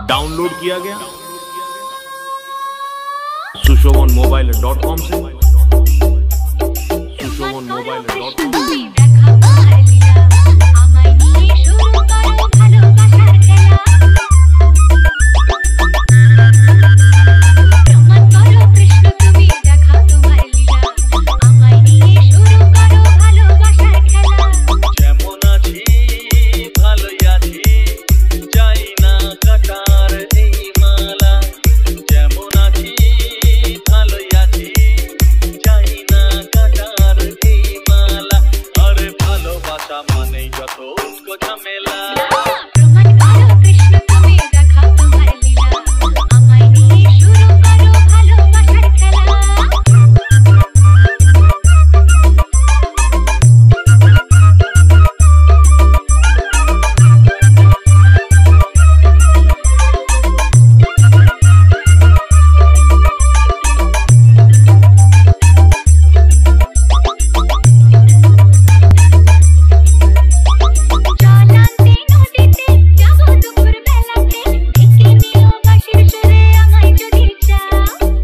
Download किया गया sushovanmobile.com से sushovanmobile.com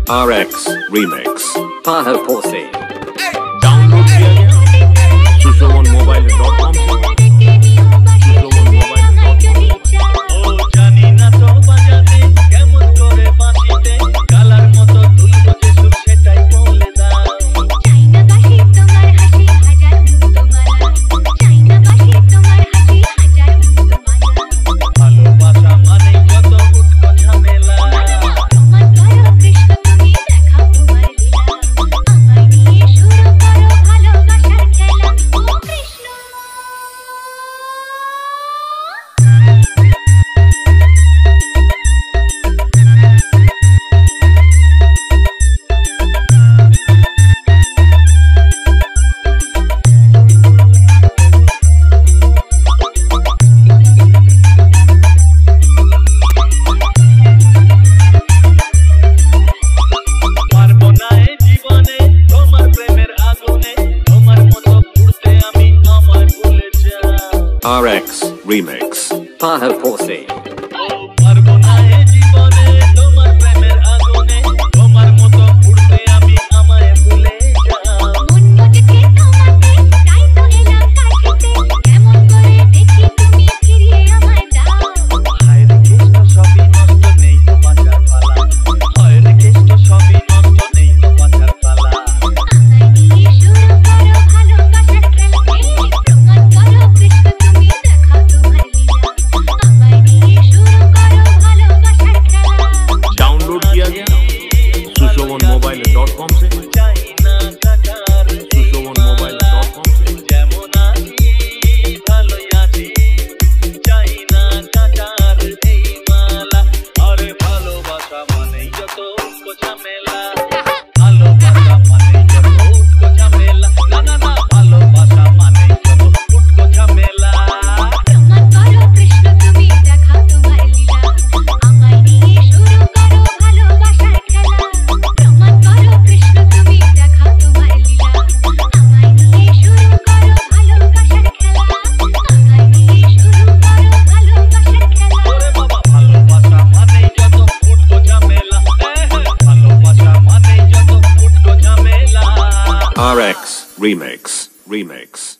RX Remix Paha Pose download किया गया sushovanmobile.com से RX Remix Paha Pose sushovanmobile.com से sushovanmobile.com से RX Remix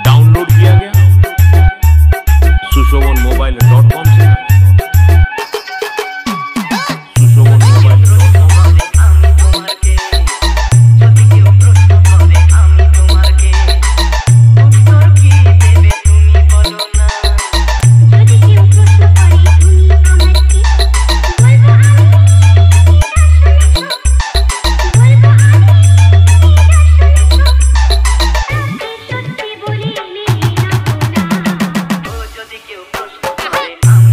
डाउनलोड किया गया sushovanmobile.com से I'm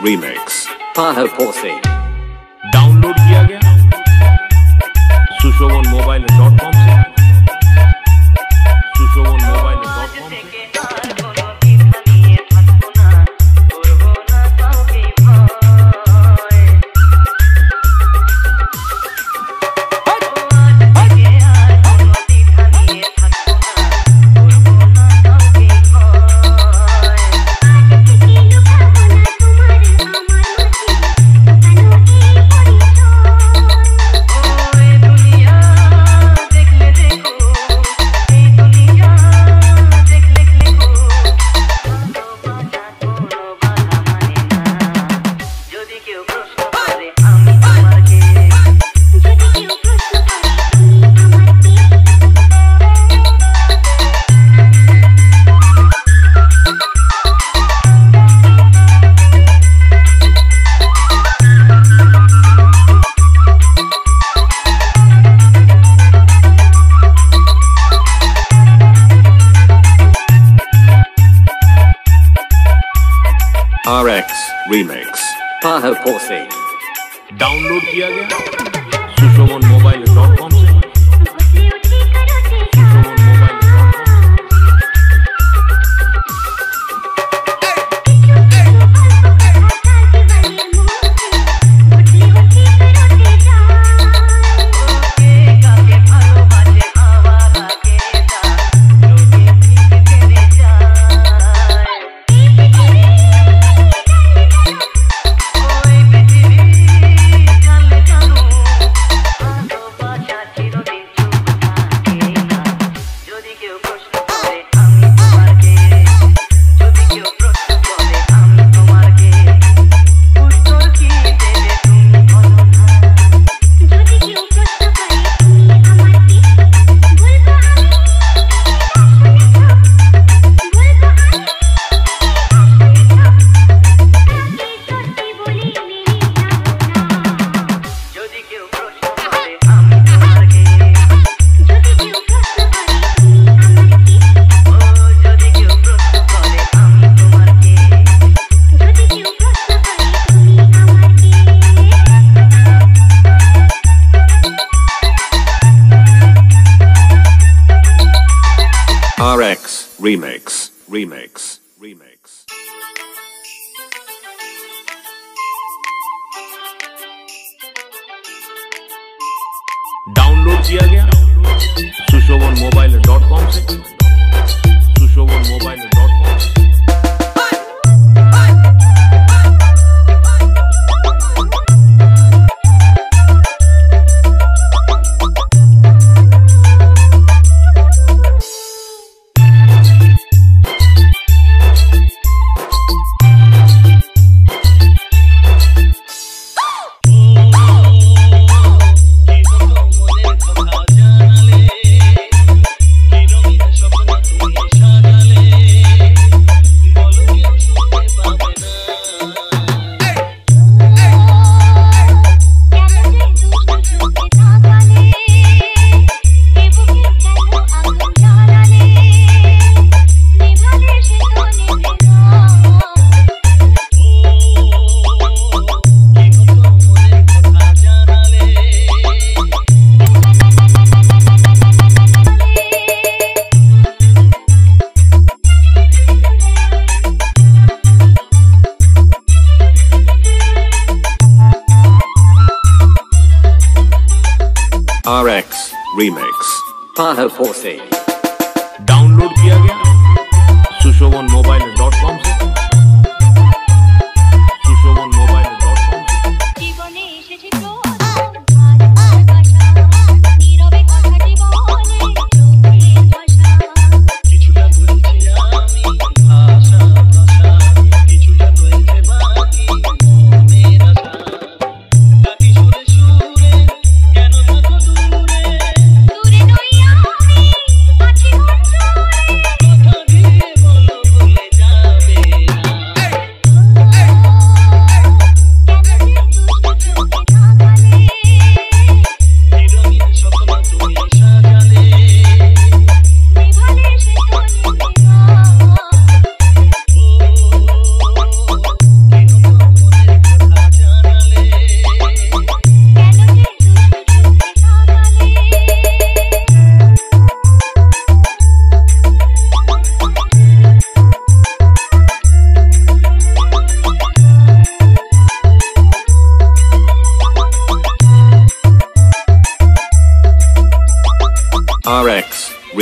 Remix Paha Pose download किया गया sushovan-mobile.com से sushovan-mobile.com से RX Remix Paha Pose download किया गया sushovan-mobile.com से RX Remix डाउनलोड किया गया sushovan-mobile.com से sushovan-mobile.com से RX Remix Paha Pose download किया गया sushovan-mobile.com से sushovan-mobile.com से জীবনে এসেছে ভাষা নীরবে কথাটি বলে চোখের ভাষা কিছুটা বলছি আমি ভাষা কিছুটা হয়েছে বাকি মনের আশা বাকি সুরে সুরে কেন থাকো দূরে দূরে নই আমি আছি মন জুড়ে কথা দিয়ে বলো ভুলে যাবে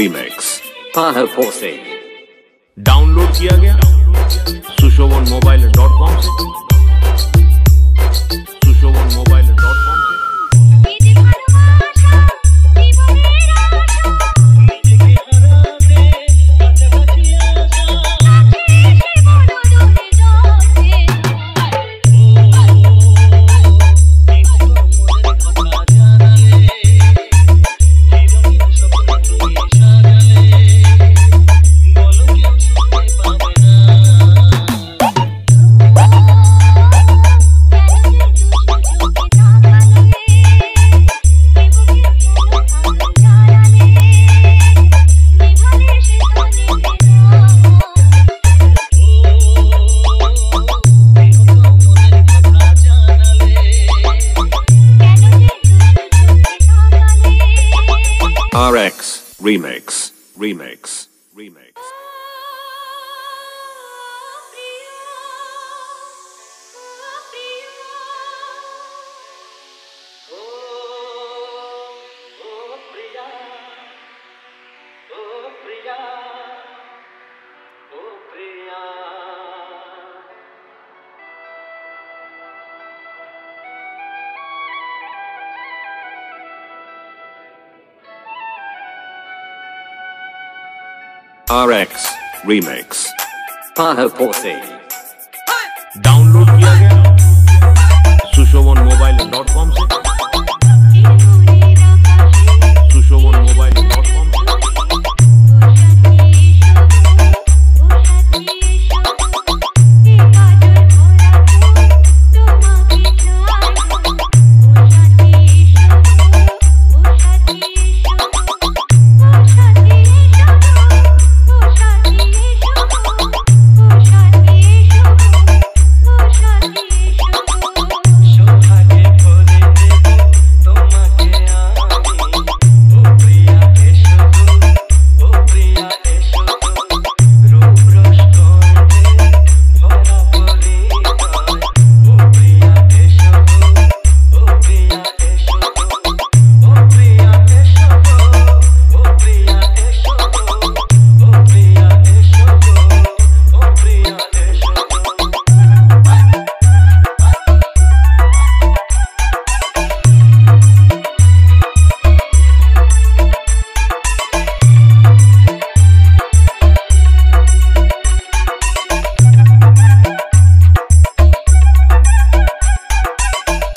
Remix. Pahav Pose. डाउनलोड किया गया sushovan-mobile.com से sushovan-mobile.com से RX Remix. Remix. Remix. RX Remix. Pahav Pose. Download किया गया sushovan-mobile.com से sushovan-mobile.com से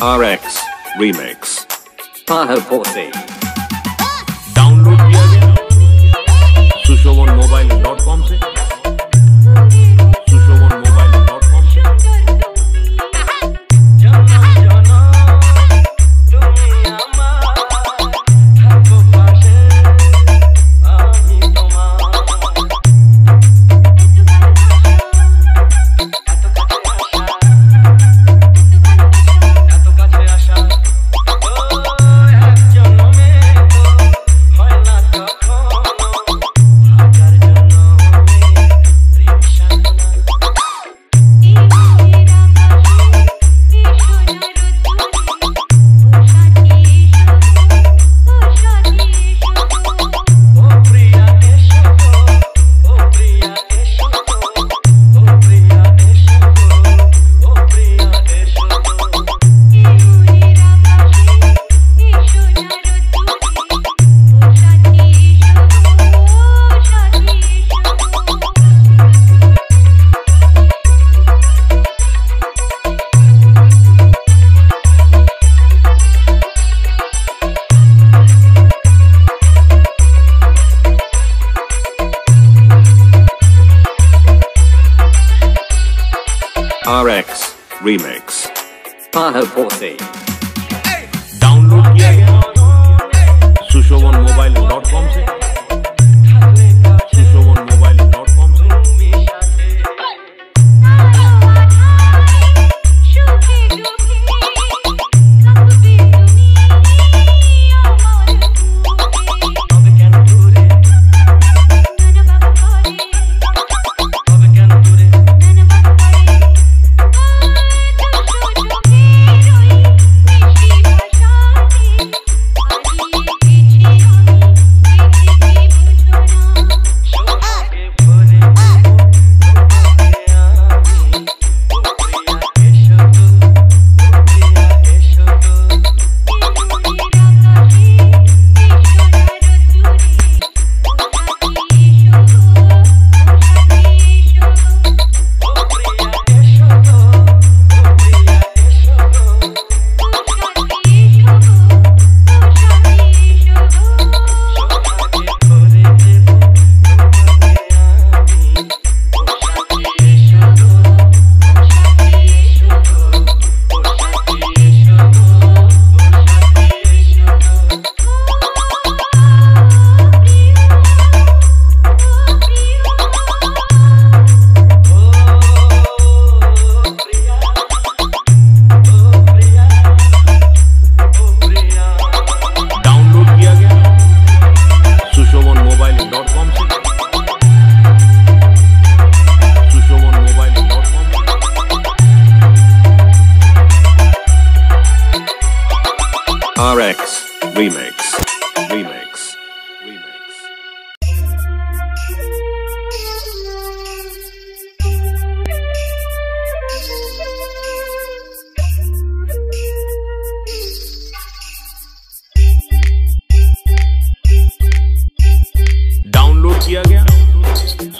RX Remix. Pahav Pose. Download किया गया sushovan-mobile.com से sushovan-mobile.com से RX Remix. Pahav Pose. Download किया गया sushovan-mobile.com से sushovan-mobile.com से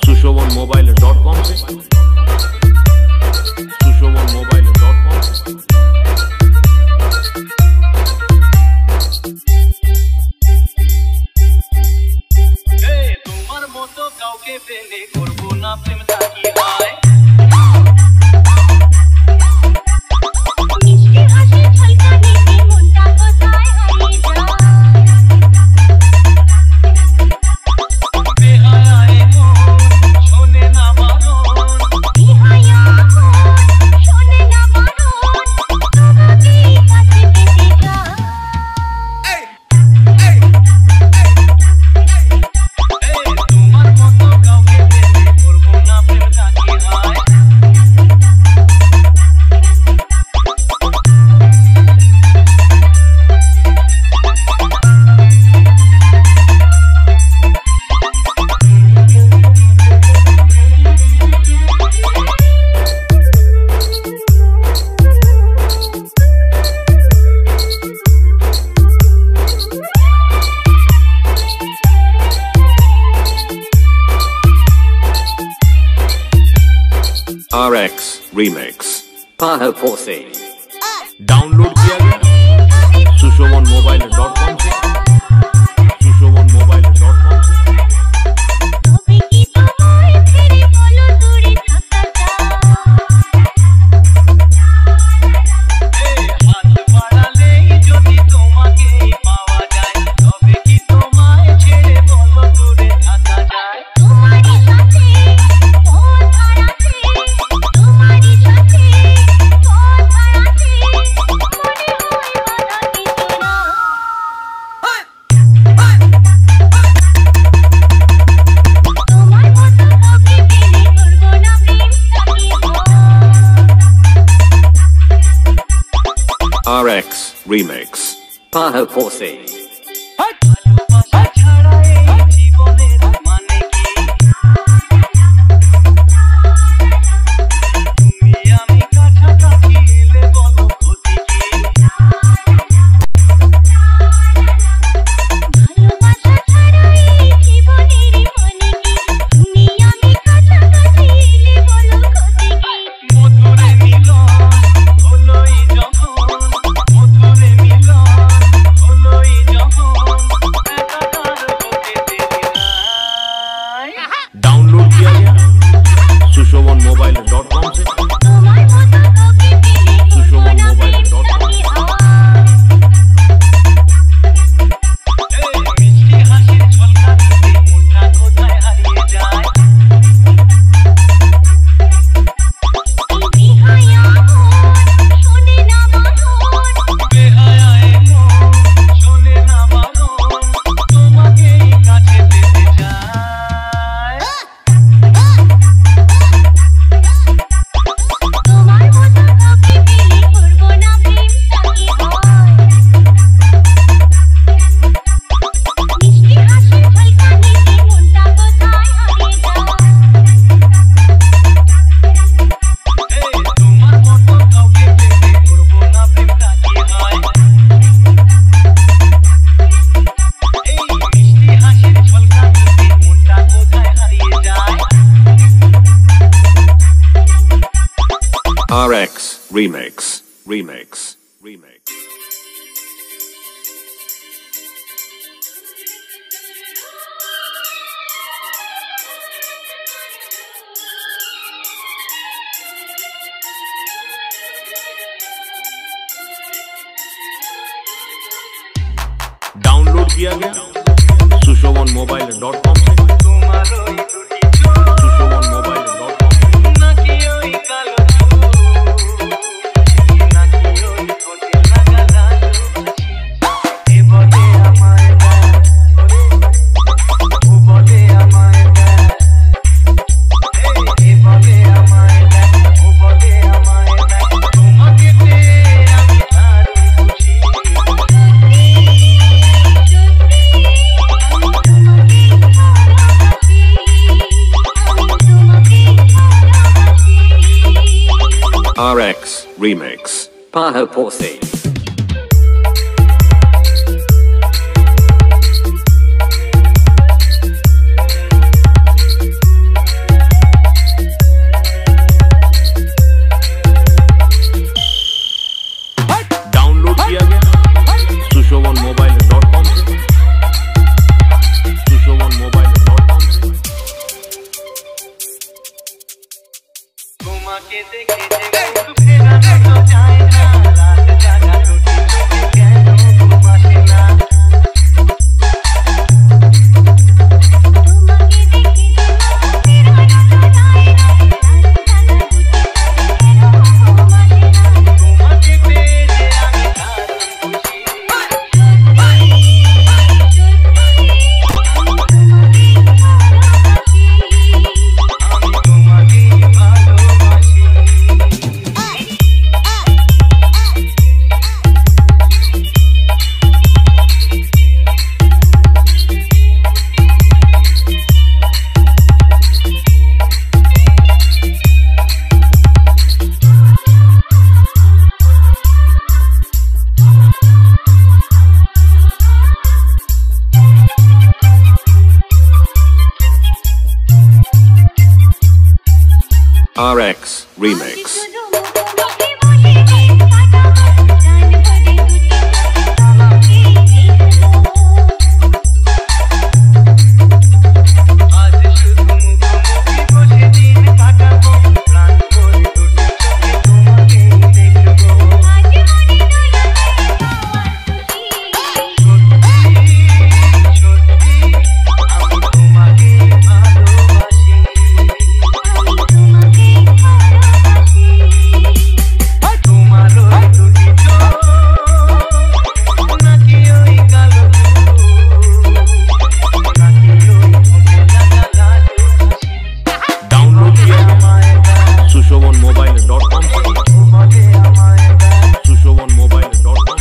sushovanmobile.com से sushovanmobile.com से তোমার মতো কাউকে পেলে করবো না প্রেম থাকি হয় মিষ্টি হাসি ঝলকানিতে মনটা কোথায় হারিয়ে যায় বেহায়ায় মন শোনে না বারণ বেহায়া মন শোনে না বারণ তোমাকে কাছে পেতে চায় তোমার মতো কাউকে পেলে করবো না প্রেম থাকি হয় RX Remix Paha Pose download किया गया sushovanmobile.com से sushovanmobile.com से তবে কি তোমায় ছেড়ে বলো দূরে থাকা যায় হাত বাড়ালেই যদি তোমাকে পাওয়া যায় তবে কি তোমায় ছেড়ে বলো দূরে থাকা যায় তোমারই সাথে পথ হারাতে তোমারই সাথে পথ হারাতে মনে হয় বাধা কিছু না তোমার মতো কাউকে পেলে করবো না প্রেম থাকি RX Remix Paha Pose ভালোবাসা ছাড়া এই জীবনের মানে কি তুমি আমি কাছাকাছি এলে বলো ক্ষতি কি ভালোবাসা ছাড়া এই জীবনের মানে কি তুমি আমি কাছাকাছি এলে বলো ক্ষতি কি মধুরে মিলন হলোই যখন মধুরে মিলন হলোই যখন একাকার হতে দেরি নাই डाउनलोड किया गया sushovanmobile.com से তোমার মতো কাউকে পেলে করবো না প্রেম থাকি হয় মিষ্টি হাসির ঝলকানিতে মনটা কোথায় হারিয়ে যায় বেহায়া মন শোনে না বারণ বেহায়ায় মন শোনে না বারণ তোমাকেই কাছে পেতে চায় তোমার মতো কাউকে পেলে করবো না প্রেম থাকি হয় মিষ্টি হাসির ঝলকানিতে মনটা কোথায় হারিয়ে যায় তোমার মতো কাউকে পেলে করবো না প্রেম থাকি হয় মিষ্টি হাসির ঝলকানিতে মনটা কোথায় হারিয়ে যায় RX Remix डाउनलोड किया गया sushovanmobile.com से তোমার ওই দুটি চোখ sushovanmobile.com নাকি ওই কালো চুল নাকি ওই ঠোঁটে লাগা লাল হাসি এ বলে আমায় দেয় ও বলে আমায় দেয় এ বলে আমায় দেয় ও বলে আমায় দেয় তোমাকে পেয়ে আমি দারুণ খুশি RX Remix Paha Pose তোমাকে দেখে যে মুখ ফেরানো তো যায় না, রাত জাগা রুটি চোখে কেন ঘুম আসে না। তোমাকে পেয়ে যে আমি দারুণ খুশি। আমি তোমাকে ভালোবাসি। RX Remix. আজ শুধু মুখোমুখি বসে দিন কাটাবো, প্রাণ ভরে দুটি চোখে তোমাকে দেখবো। সত্যি সত্যি আমি তোমাকে ভালোবাসি। তোমার ওই দুটি চোখ নাকি ওই কালো নাকি ওই ঠোঁটে লাগা লাজুক হাসি। डाउनलोड किया गया আমায় দেয় sushovanmobile.com से বলে আমায় দেয় sushovanmobile.com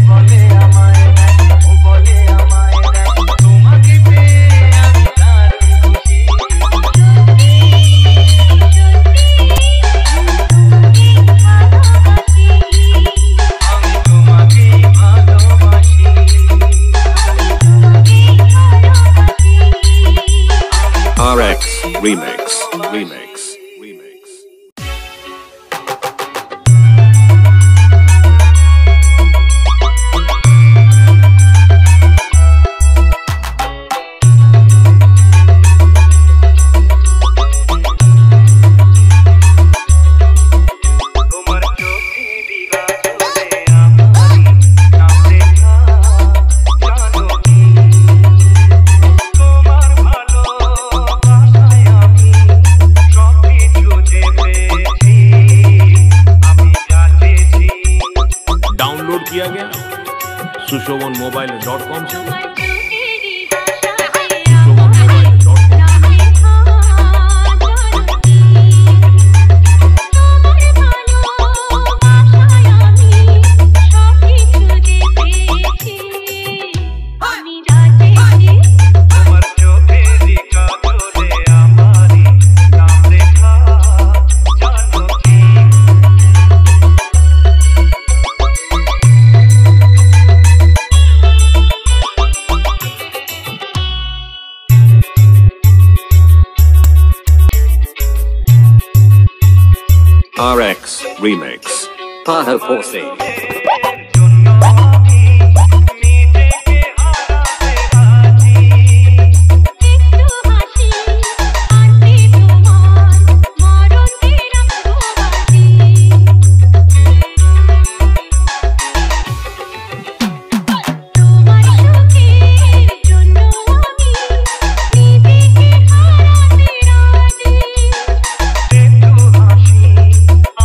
বলে আমায় দেয় ও বলে আমায় দেয় তোমাকে পেয়ে আমি দারুণ খুশি। আমি তোমাকে ভালোবাসি। RX Remix. Remix. Remix. তোমার চোখেরই বাঁধনে আমারই নাম লেখা, জানো কি? তোমার ভালোবাসায় আমি সবকিছু যে পেয়েছি, আমি যা চেয়েছি। डाउनलोड किया गया sushovanmobile.com से sushovanmobile.com তোমার চোখেরই কাজলে আমারই নাম লেখা, জানো কি? RX Remix. Paho Posse. জন্য আমি নিজেকে হারাতে রাজি। একটু হাসি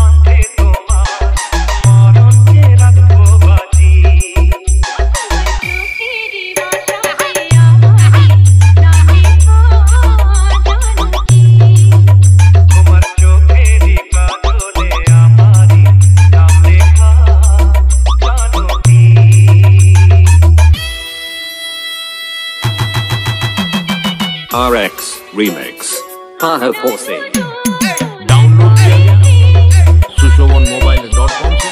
আনতে তোমার মরণকে রাখবো বাজি। তোমার চোখেরই কাজলে আমারই নাম লেখা, জানো কি? RX Remix. Paho Posse. Download किया गया sushovanmobile.com से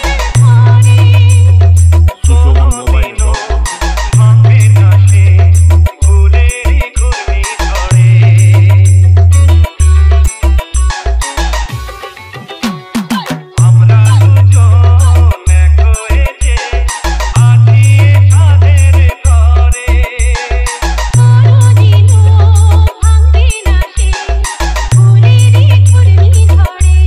sushovanmobile.com ভাঙবে না সে ফুলেরই ঘূর্ণি ঝড়ে। আমরা দুজন এক হয়েছে আছি এ ছাদের ঘরে। ভাঙবে না সে ফুলেরই ঘূর্ণি ঝড়ে।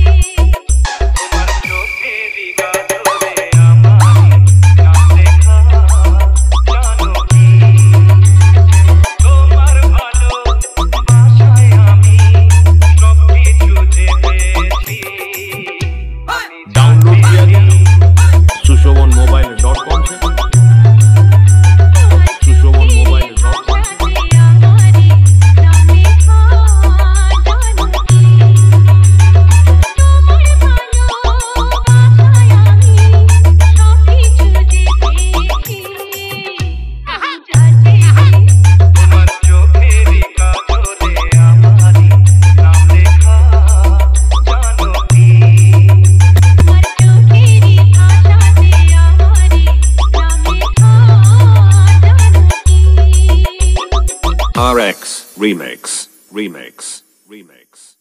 RX Remix. Remix. Remix.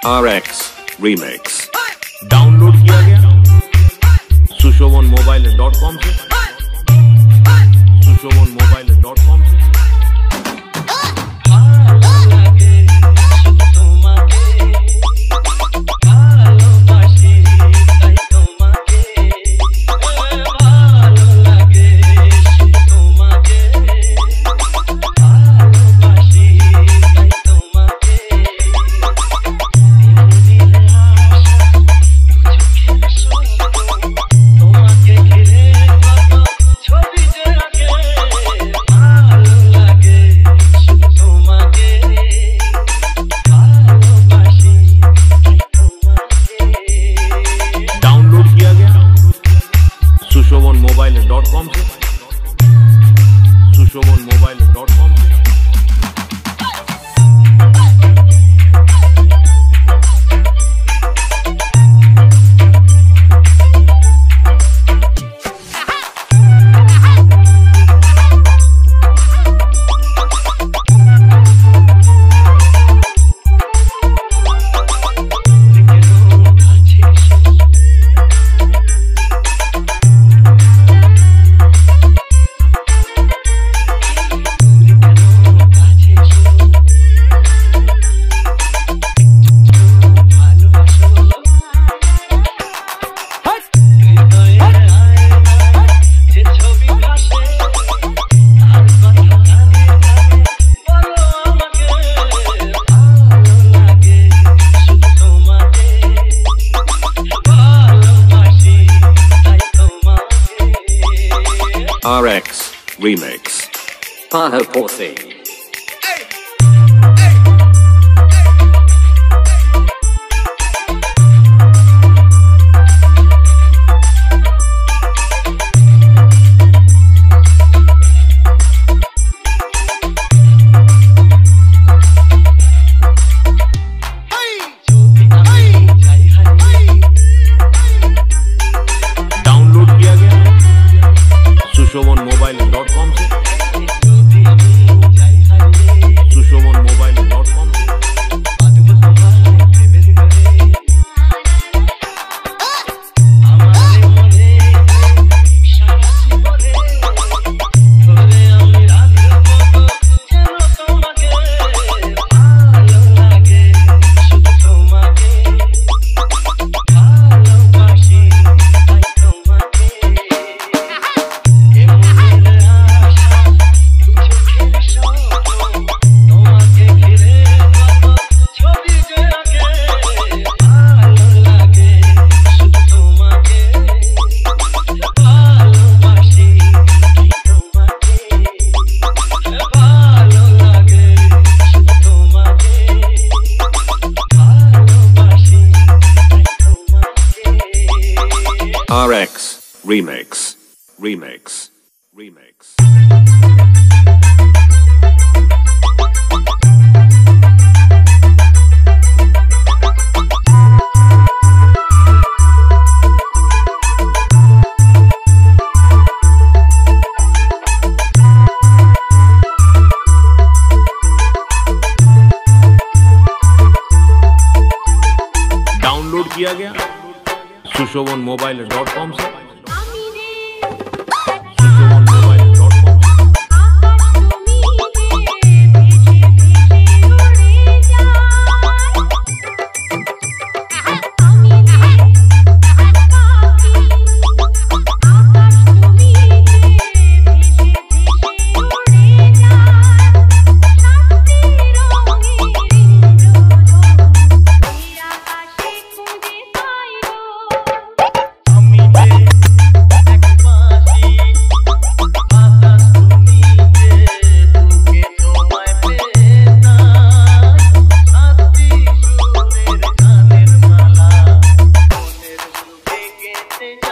RX Remix. Download किया गया sushovanmobile.com से sushovanmobile.com से sushovanmobile.com से sushovanmobile.com से RX Remix. Paho Posse. Download किया गया sushovanmobile.com से sushovanmobile.com से RX Remix. Remix. Remix. Download किया गया sushovanmobile.com से sushovanmobile.com से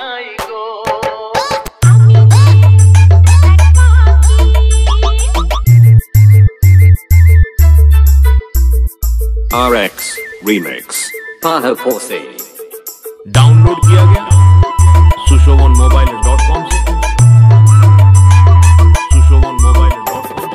যাই গো RX Remix Paha Pose download किया गया sushovanmobile.com से sushovanmobile.com से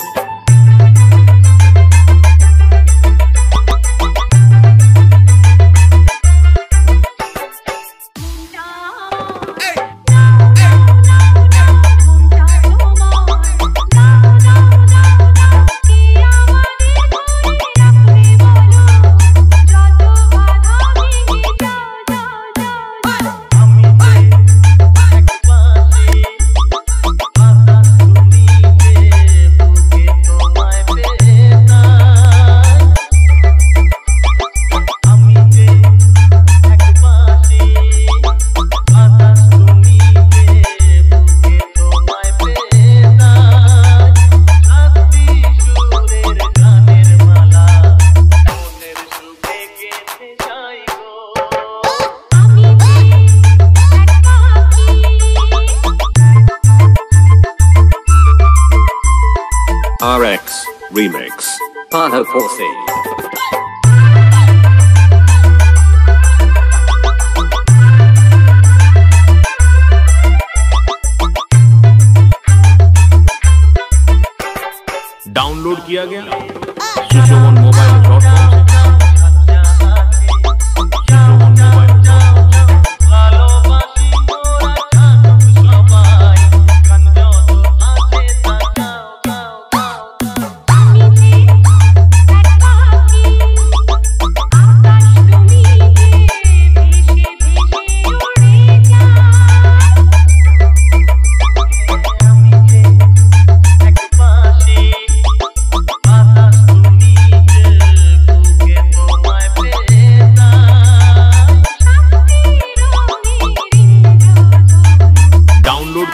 RX Remix Paha Pose download किया गया sushovanmobile.com से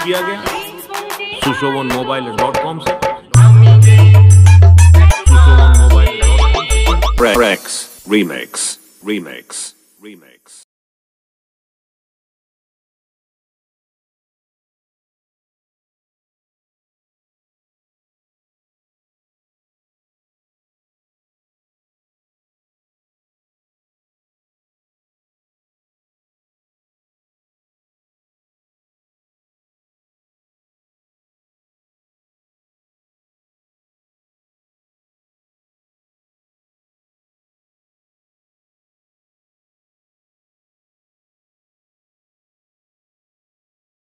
किया गया sushovanmobile.com से sushovanmobile.com RX Remix